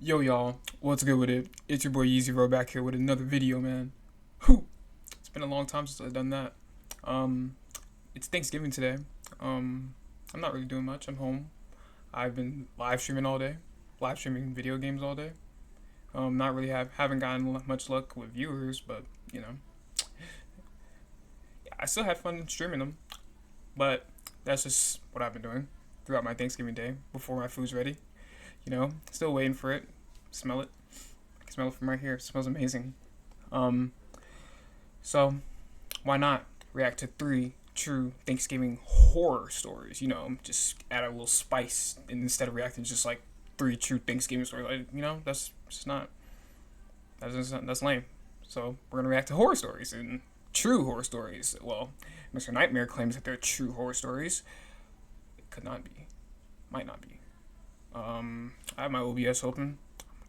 Yo, y'all, what's good with it? It's your boy Yeezy Row back here with another video, man. Whew, it's been a long time since I've done that. Um, it's Thanksgiving today. I'm not really doing much. I'm home. I've been live streaming all day, live streaming video games all day. Not really haven't gotten much luck with viewers, but you know, I still had fun streaming them. But that's just what I've been doing throughout my Thanksgiving day before my food's ready. Still waiting for it. Smell it. I can smell it from right here. It smells amazing. Um, so why not react to three true Thanksgiving horror stories? Just add a little spice instead of reacting just like three true Thanksgiving stories. That's just not that's lame. So we're gonna react to horror stories and true horror stories. Well, Mr. Nightmare claims that they're true horror stories. It could not be. Might not be. I have my OBS open.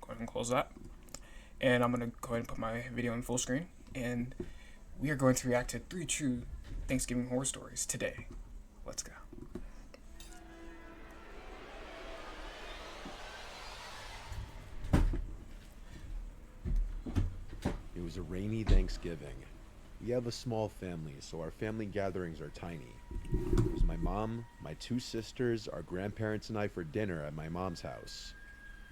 Go ahead and close that. And I'm going to go ahead and put my video in full screen. And we are going to react to three true Thanksgiving horror stories today. Let's go. It was a rainy Thanksgiving. We have a small family, so our family gatherings are tiny. It was my mom, my two sisters, our grandparents, and I for dinner at my mom's house.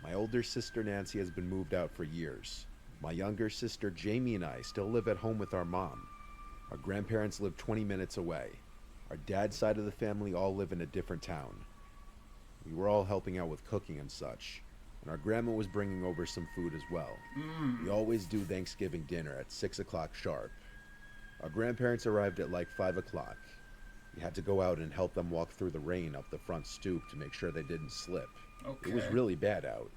My older sister Nancy has been moved out for years. My younger sister Jamie and I still live at home with our mom. Our grandparents live 20 minutes away. Our dad's side of the family all live in a different town. We were all helping out with cooking and such, and our grandma was bringing over some food as well. We always do Thanksgiving dinner at 6 o'clock sharp. Our grandparents arrived at like 5 o'clock. We had to go out and help them walk through the rain up the front stoop to make sure they didn't slip. Okay. It was really bad out.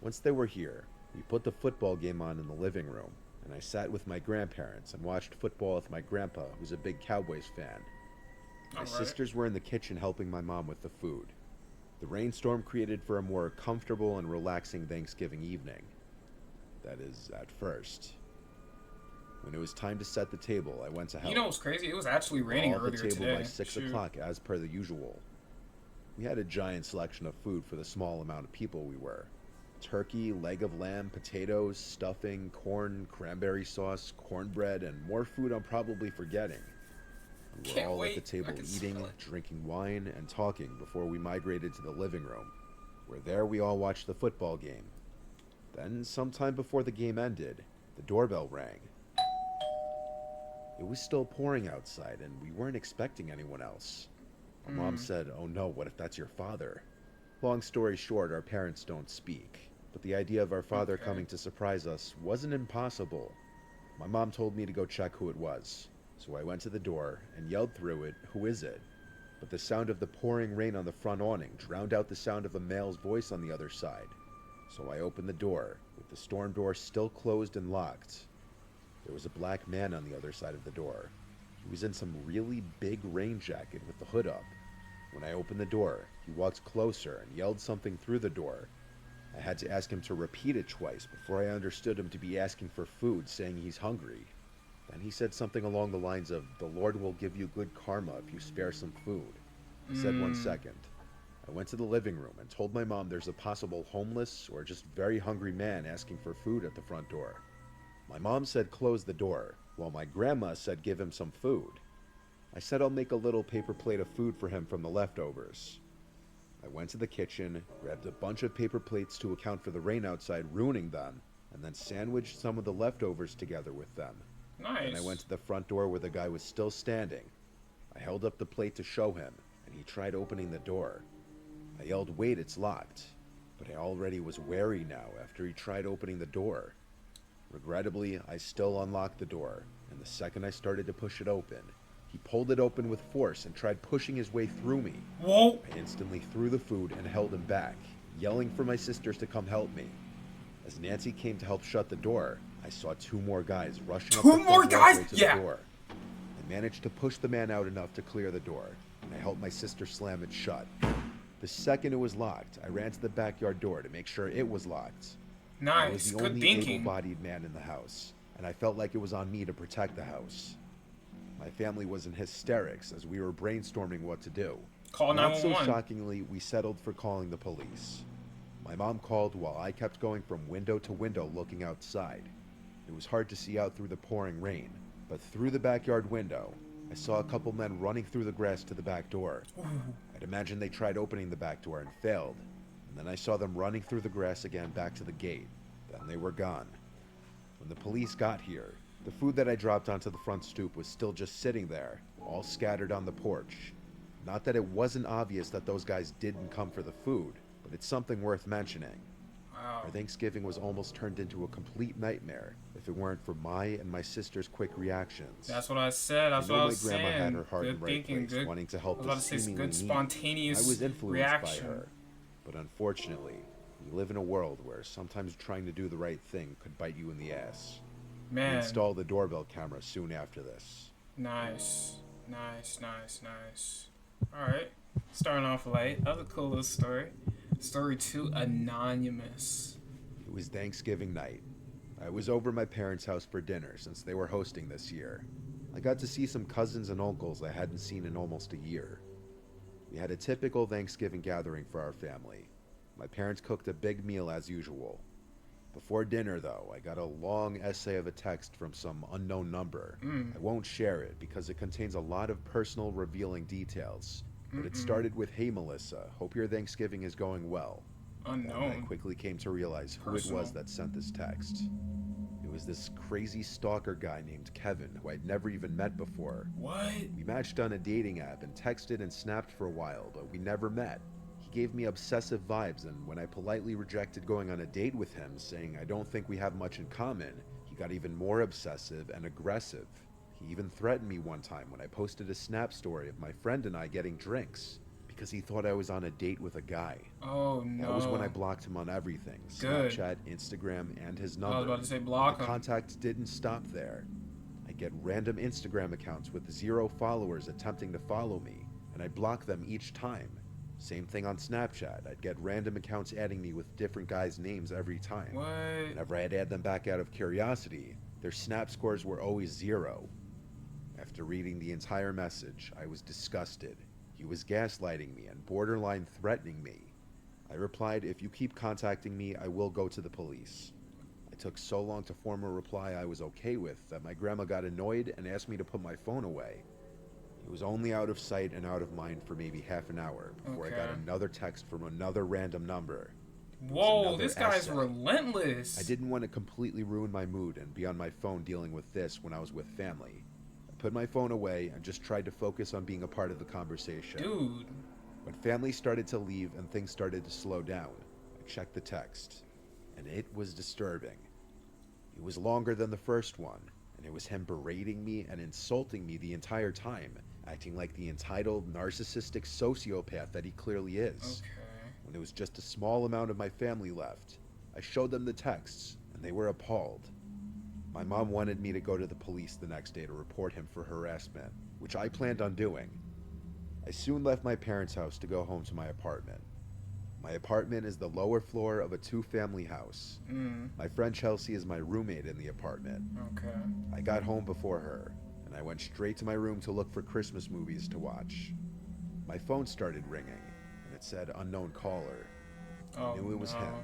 Once they were here, we put the football game on in the living room, and I sat with my grandparents and watched football with my grandpa, who's a big Cowboys fan. My sisters were in the kitchen helping my mom with the food. The rainstorm created for a more comfortable and relaxing Thanksgiving evening. That is, at first. When it was time to set the table, I went to help. You know what's crazy? It was actually raining All at earlier the table today. by 6 Shoot. o'clock, as per the usual. We had a giant selection of food for the small amount of people we were. Turkey, leg of lamb, potatoes, stuffing, corn, cranberry sauce, cornbread, and more food I'm probably forgetting. We were Can't all wait. at the table I can eating, smell it. drinking wine, and talking before we migrated to the living room, where there we all watched the football game. Then, sometime before the game ended, the doorbell rang. It was still pouring outside, and we weren't expecting anyone else. My mom said, "Oh no, what if that's your father?" Long story short, our parents don't speak, but the idea of our father Okay. coming to surprise us wasn't impossible. My mom told me to go check who it was, so I went to the door and yelled through it, "Who is it?" But the sound of the pouring rain on the front awning drowned out the sound of a male's voice on the other side. So I opened the door, with the storm door still closed and locked. There was a black man on the other side of the door. He was in some really big rain jacket with the hood up. When I opened the door, he walked closer and yelled something through the door. I had to ask him to repeat it twice before I understood him to be asking for food, saying he's hungry. Then he said something along the lines of, "The Lord will give you good karma if you spare some food." I said 1 second. I went to the living room and told my mom there's a possible homeless or just very hungry man asking for food at the front door. My mom said close the door, while my grandma said give him some food. I said I'll make a little paper plate of food for him from the leftovers. I went to the kitchen, grabbed a bunch of paper plates to account for the rain outside ruining them, and then sandwiched some of the leftovers together with them. Nice. Then I went to the front door where the guy was still standing. I held up the plate to show him, and he tried opening the door. I yelled, "Wait, it's locked." But I already was wary now after he tried opening the door. Regrettably, I still unlocked the door, and the second I started to push it open, he pulled it open with force and tried pushing his way through me. Whoa. I instantly threw the food and held him back, yelling for my sisters to come help me. As Nancy came to help shut the door, I saw two more guys rushing up Two the more front guys? walkway to Yeah. the door. I managed to push the man out enough to clear the door, and I helped my sister slam it shut. The second it was locked, I ran to the backyard door to make sure it was locked. I was Nice. the Good only thinking. able-bodied man in the house, and I felt like it was on me to protect the house. My family was in hysterics as we were brainstorming what to do. Call Not so 911. shockingly, we settled for calling the police. My mom called while I kept going from window to window looking outside. It was hard to see out through the pouring rain, but through the backyard window, I saw a couple men running through the grass to the back door. I'd imagine they tried opening the back door and failed, and then I saw them running through the grass again back to the gate. Then they were gone. When the police got here, the food that I dropped onto the front stoop was still just sitting there, all scattered on the porch. Not that it wasn't obvious that those guys didn't come for the food, but it's something worth mentioning. Wow. Our Thanksgiving was almost turned into a complete nightmare if it weren't for my and my sister's quick reactions. That's what I said. That's what I was saying. My grandma had her heart in Good the right thinking. place, Good. wanting to help I was about us to say seemingly good needy. spontaneous I was influenced reaction. by her, but unfortunately, we live in a world where sometimes trying to do the right thing could bite you in the ass. Man. We installed the doorbell camera soon after this. Nice. Alright. Starting off light. That was a cool little story. Story 2, Anonymous. It was Thanksgiving night. I was over at my parents' house for dinner since they were hosting this year. I got to see some cousins and uncles I hadn't seen in almost a year. We had a typical Thanksgiving gathering for our family. My parents cooked a big meal as usual. Before dinner, though, I got a long essay of a text from some unknown number. I won't share it because it contains a lot of personal revealing details. But it started with, "Hey Melissa, hope your Thanksgiving is going well." Unknown. And I quickly came to realize who Personal. it was that sent this text. It was this crazy stalker guy named Kevin, who I'd never even met before. What? We matched on a dating app and texted and snapped for a while, but we never met. He gave me obsessive vibes, and when I politely rejected going on a date with him, saying I don't think we have much in common, he got even more obsessive and aggressive. He even threatened me one time when I posted a snap story of my friend and I getting drinks, because he thought I was on a date with a guy. Oh no. That was when I blocked him on everything. Good. Snapchat, Instagram, and his number. I was about to say block The him. contact didn't stop there. I get random Instagram accounts with 0 followers attempting to follow me, and I block them each time. Same thing on Snapchat. I'd get random accounts adding me with different guys' names every time. What? Whenever I'd add them back out of curiosity, their snap scores were always 0. After reading the entire message, I was disgusted. He was gaslighting me and borderline threatening me. I replied, "If you keep contacting me, I will go to the police." It took so long to form a reply I was okay with that my grandma got annoyed and asked me to put my phone away. It was only out of sight and out of mind for maybe half an hour before I got Okay. another text from another random number. Whoa, another this guy's essay. relentless. I didn't want to completely ruin my mood and be on my phone dealing with this when I was with family. I put my phone away and just tried to focus on being a part of the conversation. Dude. When family started to leave and things started to slow down, I checked the text, and it was disturbing. It was longer than the first one, and it was him berating me and insulting me the entire time, acting like the entitled, narcissistic sociopath that he clearly is. Okay. When there was just a small amount of my family left, I showed them the texts, and they were appalled. My mom wanted me to go to the police the next day to report him for harassment, which I planned on doing. I soon left my parents' house to go home to my apartment. My apartment is the lower floor of a 2-family house. My friend Chelsea is my roommate in the apartment. Okay. I got home before her, and I went straight to my room to look for Christmas movies to watch. My phone started ringing, and it said unknown caller. Oh, I knew it was no. him.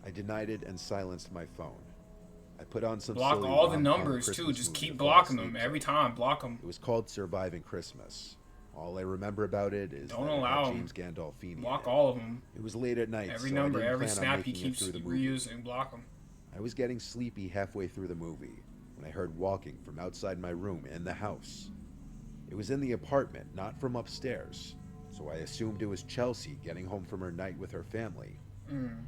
I denied it and silenced my phone. I put on some Block silly all the rom-com numbers too. Christmas Just movie keep to fall blocking them asleep every to. time. Block them. It was called Surviving Christmas. All I remember about it is Don't that it allow had 'em. James Gandolfini in Block it. all of them. It was late at night, Every so number, I didn't every plan on snap he making it keeps through the movie. reusing. Block them. I was getting sleepy halfway through the movie when I heard walking from outside my room in the house. It was in the apartment, not from upstairs, so I assumed it was Chelsea getting home from her night with her family.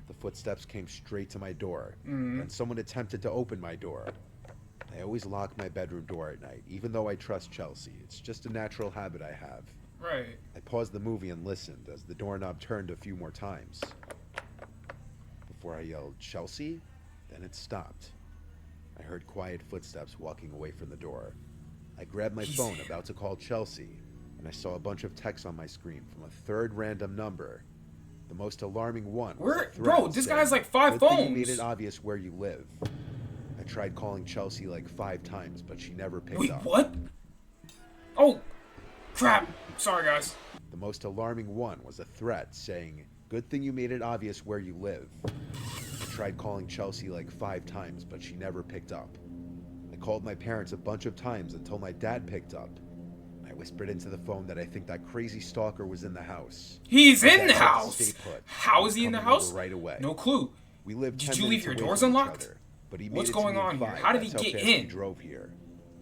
The footsteps came straight to my door, and someone attempted to open my door. I always lock my bedroom door at night, even though I trust Chelsea. It's just a natural habit I have. Right. I paused the movie and listened as the doorknob turned a few more times. Before I yelled, "Chelsea?" Then it stopped. I heard quiet footsteps walking away from the door. I grabbed my phone, about to call Chelsea, and I saw a bunch of texts on my screen from a third random number. The most alarming one was a threat Bro, this saying, guy's like 5 "Good thing phones. you made it obvious where you live." I tried calling Chelsea like 5 times, but she never picked Wait, up. what? Oh, crap. Sorry, guys. The most alarming one was a threat saying, Good thing you made it obvious where you live. I tried calling Chelsea like 5 times, but she never picked up. I called my parents a bunch of times until my dad picked up. I whispered into the phone that I think that crazy stalker was in the house. He's My in dad the said to house. stay put. How is he in the Coming over house? right away. No clue. We lived Did 10 you leave minutes your away doors from each unlocked? other, but he made What's it to going me in on here? 5. How did he That's get fast in? We drove here.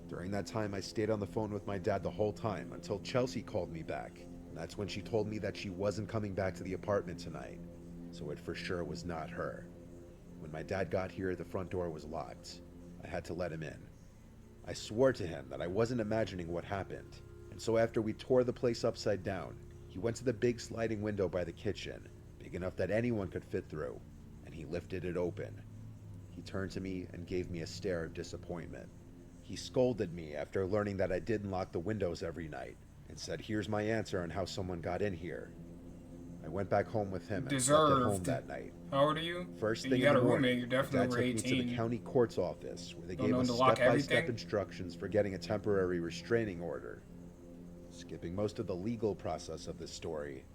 During that time, I stayed on the phone with my dad the whole time until Chelsea called me back. And that's when she told me that she wasn't coming back to the apartment tonight. So it for sure was not her. When my dad got here, the front door was locked. I had to let him in. I swore to him that I wasn't imagining what happened. And so after we tore the place upside down, he went to the big sliding window by the kitchen, big enough that anyone could fit through, and he lifted it open. He turned to me and gave me a stare of disappointment. He scolded me after learning that I didn't lock the windows every night, and said, "Here's my answer on how someone got in here." I went back home with him and slept at home that night. How old are you? First If thing you in got the a morning, roommate, you're my definitely dad over took me to 18. the county court's office where they Don't gave know us when to lock step-by-step everything? instructions for getting a temporary restraining order. Skipping most of the legal process of this story,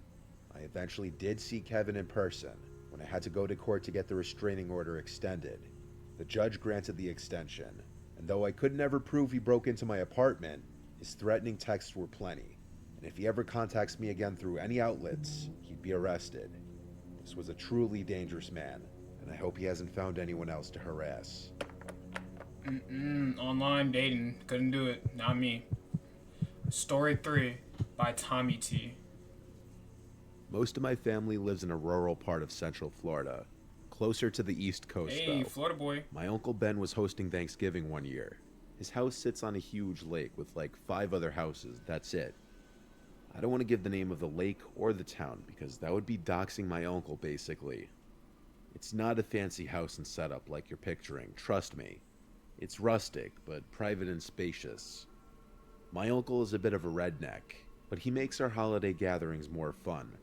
I eventually did see Kevin in person when I had to go to court to get the restraining order extended. The judge granted the extension, and though I could never prove he broke into my apartment, his threatening texts were plenty, and if he ever contacts me again through any outlets, he'd be arrested. This was a truly dangerous man, and I hope he hasn't found anyone else to harass. Online dating. Couldn't do it. Not me. Story 3 by Tommy T. Most of my family lives in a rural part of Central Florida, closer to the East Coast, Hey, though. Florida boy. My Uncle Ben was hosting Thanksgiving one year. His house sits on a huge lake with like 5 other houses, that's it. I don't want to give the name of the lake or the town because that would be doxing my uncle, basically. It's not a fancy house and setup like you're picturing, trust me. It's rustic, but private and spacious. My uncle is a bit of a redneck, but he makes our holiday gatherings more fun.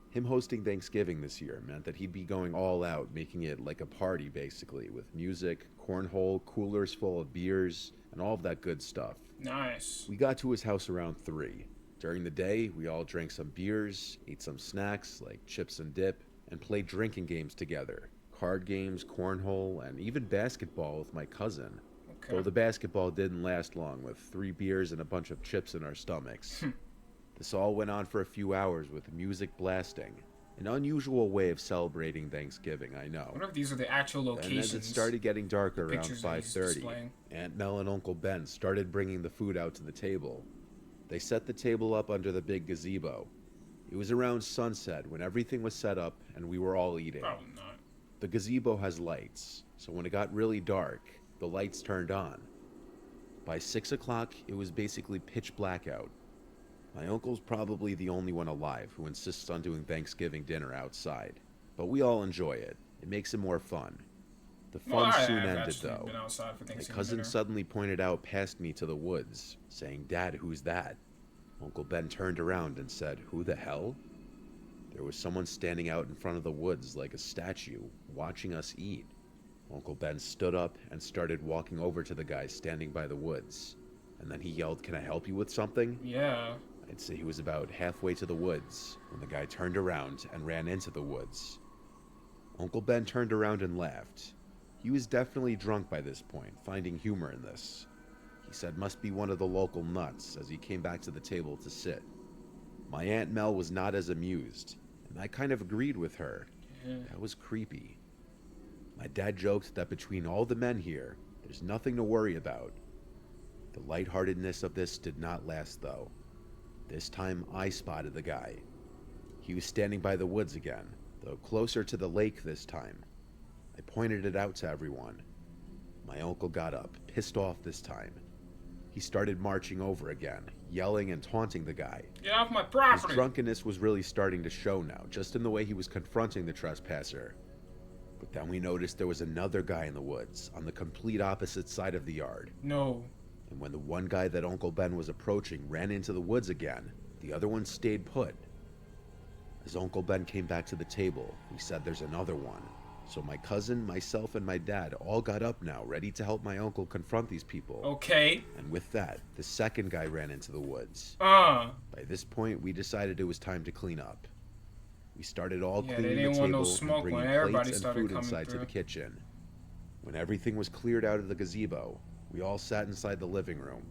Him hosting Thanksgiving this year meant that he'd be going all out, making it like a party basically, with music, cornhole, coolers full of beers, and all of that good stuff. Nice. We got to his house around 3. During the day, we all drank some beers, ate some snacks like chips and dip, and played drinking games together. Card games, cornhole, and even basketball with my cousin. Okay. Though the basketball didn't last long, with 3 beers and a bunch of chips in our stomachs. This all went on for a few hours with music blasting. An unusual way of celebrating Thanksgiving, I I know. wonder if these are the actual And locations. as it started getting darker around pictures that he's 5:30, displaying. Aunt Mel and Uncle Ben started bringing the food out to the table. They set the table up under the big gazebo. It was around sunset when everything was set up and we were all eating. Probably not. The gazebo has lights, so when it got really dark, the lights turned on. By 6 o'clock, it was basically pitch black out. My uncle's probably the only one alive who insists on doing Thanksgiving dinner outside, but we all enjoy it. It makes it more fun. The fun Well, I soon have ended, actually though. been outside for My Thanksgiving cousin dinner. suddenly pointed out past me to the woods, saying, "Dad, who's that?" Uncle Ben turned around and said, "Who the hell?" There was someone standing out in front of the woods like a statue, watching us eat. Uncle Ben stood up and started walking over to the guy standing by the woods. And then he yelled, "Can I help you with something?" Yeah. I'd say he was about halfway to the woods when the guy turned around and ran into the woods. Uncle Ben turned around and laughed. He was definitely drunk by this point, finding humor in this. He said must be one of the local nuts as he came back to the table to sit. My Aunt Mel was not as amused, and I kind of agreed with her. Yeah. That was creepy. My dad joked that between all the men here, there's nothing to worry about. The lightheartedness of this did not last, though. This time I spotted the guy. He was standing by the woods again, though closer to the lake this time. I pointed it out to everyone. My uncle got up, pissed off this time. He started marching over again, yelling and taunting the guy. Get off my His property! drunkenness was really starting to show now, just in the way he was confronting the trespasser. But then we noticed there was another guy in the woods, on the complete opposite side of the yard. No. And when the one guy that Uncle Ben was approaching ran into the woods again, the other one stayed put. As Uncle Ben came back to the table, he said there's another one. So my cousin, myself, and my dad all got up now, ready to help my uncle confront these people. Okay. And with that, the second guy ran into the woods. Uh. By this point, we decided it was time to clean up. We started all Yeah, they cleaning the didn't want no table and smoke when bringing everybody plates and started food coming inside to through. the kitchen. When everything was cleared out of the gazebo, we all sat inside the living room.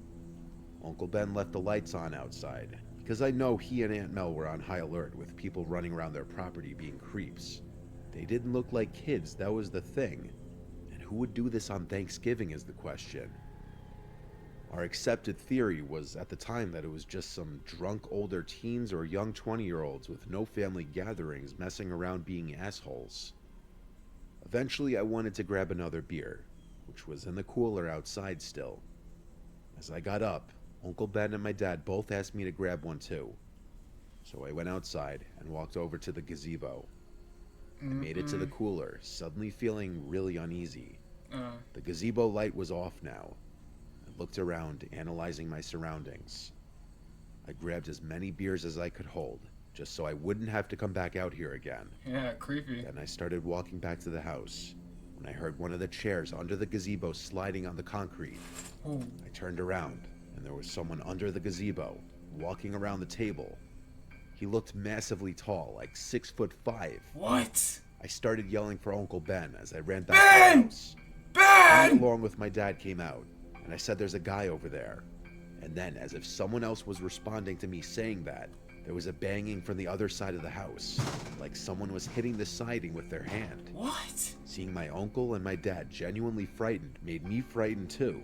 Uncle Ben left the lights on outside, because I know he and Aunt Mel were on high alert with people running around their property being creeps. They didn't look like kids, that was the thing. And who would do this on Thanksgiving is the question. Our accepted theory was at the time that it was just some drunk older teens or young 20-year-olds with no family gatherings messing around being assholes. Eventually I wanted to grab another beer, which was in the cooler outside still. As I got up, Uncle Ben and my dad both asked me to grab one too. So I went outside and walked over to the gazebo. I made it to the cooler, suddenly feeling really uneasy. The gazebo light was off now. I looked around, analyzing my surroundings. I grabbed as many beers as I could hold, just so I wouldn't have to come back out here again. Yeah, creepy. Then I started walking back to the house, when I heard one of the chairs under the gazebo sliding on the concrete. Ooh. I turned around, and there was someone under the gazebo, walking around the table. He looked massively tall, like 6'5". What? I started yelling for Uncle Ben as I ran back Ben! to the house. He, Ben! along with my dad, came out, and I said there's a guy over there. And then, as if someone else was responding to me saying that, there was a banging from the other side of the house, like someone was hitting the siding with their hand. What? Seeing my uncle and my dad genuinely frightened made me frightened too.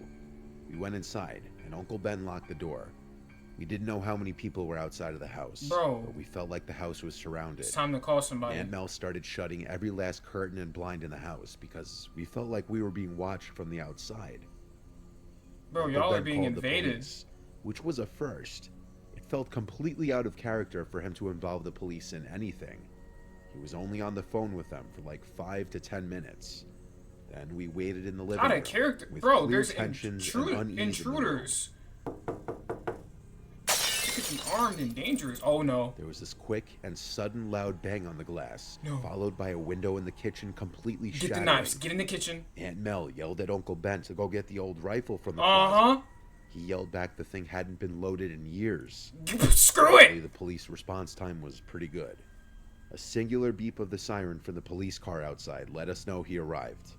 We went inside, and Uncle Ben locked the door. We didn't know how many people were outside of the house, Bro. but we felt like the house was surrounded. It's time to call somebody. Aunt Mel started shutting every last curtain and blind in the house because we felt like we were being watched from the outside. Bro, Uncle y'all are Ben being called the invaded. police, which was a first. It felt completely out of character for him to involve the police in anything. He was only on the phone with them for like 5 to 10 minutes. Then we waited in the living Out room. of character. with Bro, clear there's tensions and unease in the room. intruders. You could be armed and dangerous. Oh no. There was this quick and sudden loud bang on the glass, No. followed by a window in the kitchen completely Get shattering. the knives. Get in the kitchen. Aunt Mel yelled at Uncle Ben to go get the old rifle from the closet. Uh-huh. He yelled back the thing hadn't been loaded in years. Screw Luckily, it. the police response time was pretty good. A singular beep of the siren from the police car outside let us know he arrived.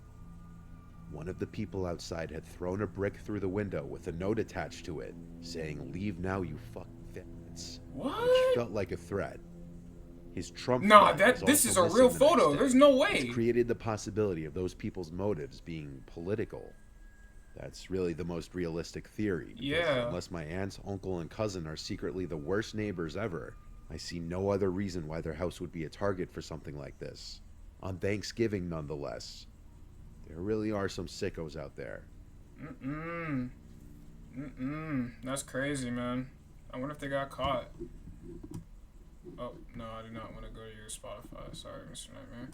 One of the people outside had thrown a brick through the window with a note attached to it, saying, "Leave now, you fucking faggots," which What? felt like a threat. His Trump Nah, flag was this is also a real missing the next photo. day, There's no way. which created the possibility of those people's motives being political. That's really the most realistic theory. Because Yeah. unless my aunt, uncle, and cousin are secretly the worst neighbors ever, I see no other reason why their house would be a target for something like this. On Thanksgiving, nonetheless. There really are some sickos out there. That's crazy, man. I wonder if they got caught. Oh, no, I do not want to go to your Spotify. Sorry, Mr. Nightmare.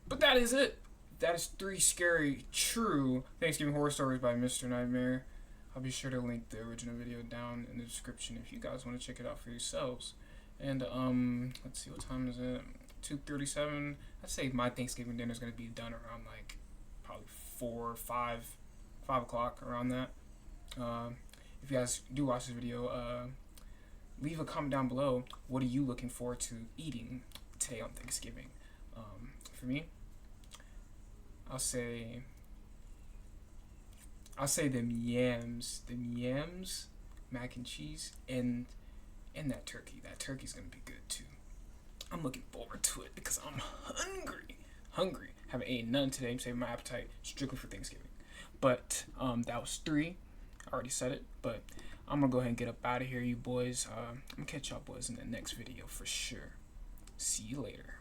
But that is it. That is 3 scary, true Thanksgiving horror stories by Mr. Nightmare. I'll be sure to link the original video down in the description if you guys want to check it out for yourselves. And, let's see, what time is it? 2:37. I'd say my Thanksgiving dinner is going to be done around, like, probably 4, 5 o'clock, around that. If you guys do watch this video, leave a comment down below. What are you looking forward to eating today on Thanksgiving? For me, I'll say them yams, mac and cheese, and that turkey. That turkey's gonna be good too. I'm looking forward to it because I'm hungry. Haven't eaten none today. I'm saving my appetite strictly for Thanksgiving. But that was 3. I already said it, but I'm gonna go ahead and get up out of here, you boys. I'm gonna catch y'all boys in the next video for sure. See you later.